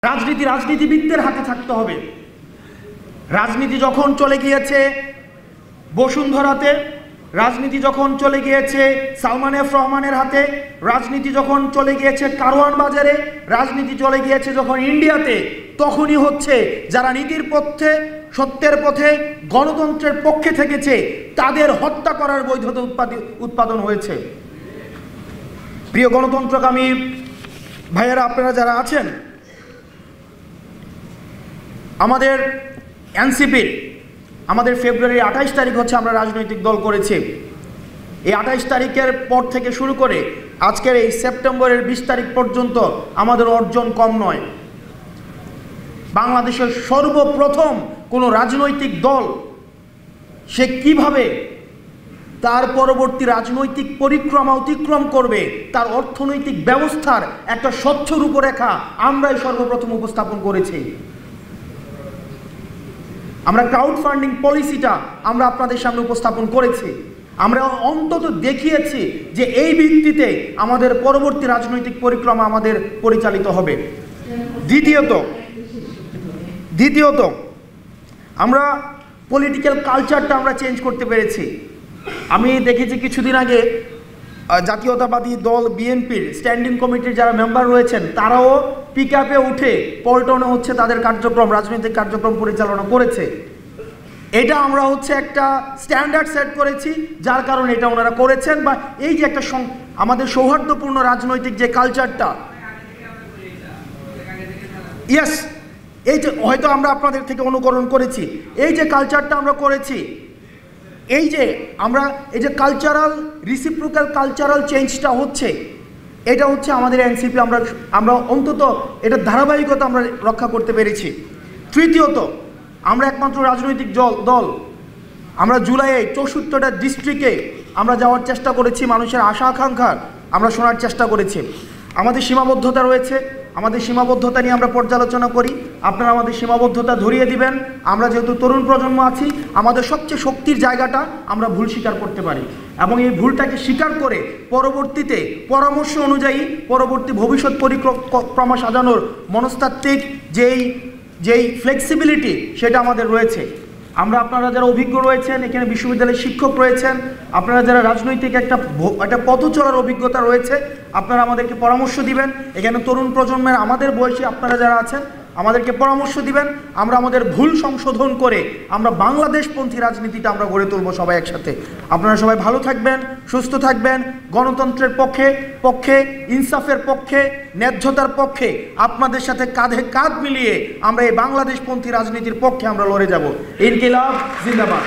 রাজনীতি রাজনীতিবিদদের হাতে থাকতে হবে। রাজনীতি যখন চলে গিয়েছে বসুন্ধরাতে, রাজনীতি যখন চলে গিয়েছে সালমান এফ রহমানের হাতে, রাজনীতি যখন চলে গিয়েছে কারওয়ান বাজারে, রাজনীতি চলে গিয়েছে যখন ইন্ডিয়াতে, তখনই হচ্ছে যারা নীতির পথে, সত্যের পথে, গণতন্ত্রের পক্ষে থেকেছে তাদের হত্যা করার বৈধতা উৎপাদন হয়েছে। প্রিয় গণতন্ত্রকামী ভাইয়েরা, আপনারা যারা আছেন, আমাদের এনসিপির আমাদের ফেব্রুয়ারির 28 তারিখ হচ্ছে আমরা রাজনৈতিক দল করেছি। এই 28 তারিখের পর থেকে শুরু করে আজকের এই সেপ্টেম্বরের 20 তারিখ পর্যন্ত আমাদের অর্জন কম নয়। বাংলাদেশের সর্বপ্রথম কোনো রাজনৈতিক দল সে কিভাবে তার পরবর্তী রাজনৈতিক পরিক্রমা অতিক্রম করবে, তার অর্থনৈতিক ব্যবস্থার একটা স্বচ্ছ রূপরেখা আমরাই সর্বপ্রথম উপস্থাপন করেছি। আমরা ক্রাউড ফান্ডিং পলিসিটা আমরা আপনাদের সামনে উপস্থাপন করেছি। আমরা অন্তত দেখিয়েছি যে এই ভিত্তিতে আমাদের পরবর্তী রাজনৈতিক পরিক্রমা আমাদের পরিচালিত হবে। দ্বিতীয়ত আমরা পলিটিক্যাল কালচারটা আমরা চেঞ্জ করতে পেরেছি। আমি দেখেছি কিছুদিন আগে জাতীয়তাবাদী দল বিএনপির স্ট্যান্ডিং কমিটির যারা মেম্বার রয়েছেন তারাও পিকআপে উঠে পল্টনে হচ্ছে তাদের কার্যক্রম, রাজনৈতিক কার্যক্রম পরিচালনা করেছে। এটা আমরা হচ্ছে একটা স্ট্যান্ডার্ড সেট করেছি, যার কারণে এটা ওনারা করেছেন। বা এই যে একটা আমাদের সৌহার্দ্যপূর্ণ রাজনৈতিক যে কালচারটা, ইয়েস, এই যে হয়তো আমরা আপনাদের থেকে অনুকরণ করেছি, এই যে কালচারটা আমরা করেছি, এই যে আমরা এই যে কালচারাল রিসিপ্রোকাল কালচারাল চেঞ্জটা হচ্ছে, এটা হচ্ছে আমাদের এনসিপি আমরা অন্তত এটা ধারাবাহিকতা আমরা রক্ষা করতে পেরেছি। তৃতীয়ত, আমরা একমাত্র রাজনৈতিক দল আমরা জুলাইয়ে 64টা ডিস্ট্রিক্টে আমরা যাওয়ার চেষ্টা করেছি, মানুষের আশা আকাঙ্ক্ষা আমরা শোনার চেষ্টা করেছি। আমাদের সীমাবদ্ধতা রয়েছে, আমাদের সীমাবদ্ধতা নিয়ে আমরা পর্যালোচনা করি, আপনারা আমাদের সীমাবদ্ধতা ধরিয়ে দিবেন। আমরা যেহেতু তরুণ প্রজন্ম আছি, আমাদের সবচেয়ে শক্তির জায়গাটা আমরা ভুল স্বীকার করতে পারি এবং এই ভুলটাকে স্বীকার করে পরবর্তীতে পরামর্শ অনুযায়ী পরবর্তী ভবিষ্যৎ পরিক্রমা সাজানোর মনস্তাত্ত্বিক যেই ফ্লেক্সিবিলিটি সেটা আমাদের রয়েছে। আপনারা যারা অভিজ্ঞ রয়েছেন, এখানে বিশ্ববিদ্যালয়ের শিক্ষক রয়েছেন, আপনারা যারা রাজনৈতিক একটা পথ চলার অভিজ্ঞতা রয়েছে, আপনারা আমাদেরকে পরামর্শ দিবেন। এখানে তরুণ প্রজন্মের আমাদের বয়সী আপনারা যারা আছেন আমাদেরকে পরামর্শ দিবেন। আমরা আমাদের ভুল সংশোধন করে আমরা বাংলাদেশপন্থী রাজনীতিটা আমরা গড়ে তুলব সবাই একসাথে। আপনারা সবাই ভালো থাকবেন, সুস্থ থাকবেন। গণতন্ত্রের পক্ষে ইনসাফের পক্ষে, ন্যায্যতার পক্ষে আপনাদের সাথে কাঁধে কাঁধ মিলিয়ে আমরা এই বাংলাদেশপন্থী রাজনীতির পক্ষে আমরা লড়ে যাব। ইনকিলাব জিন্দাবাদ।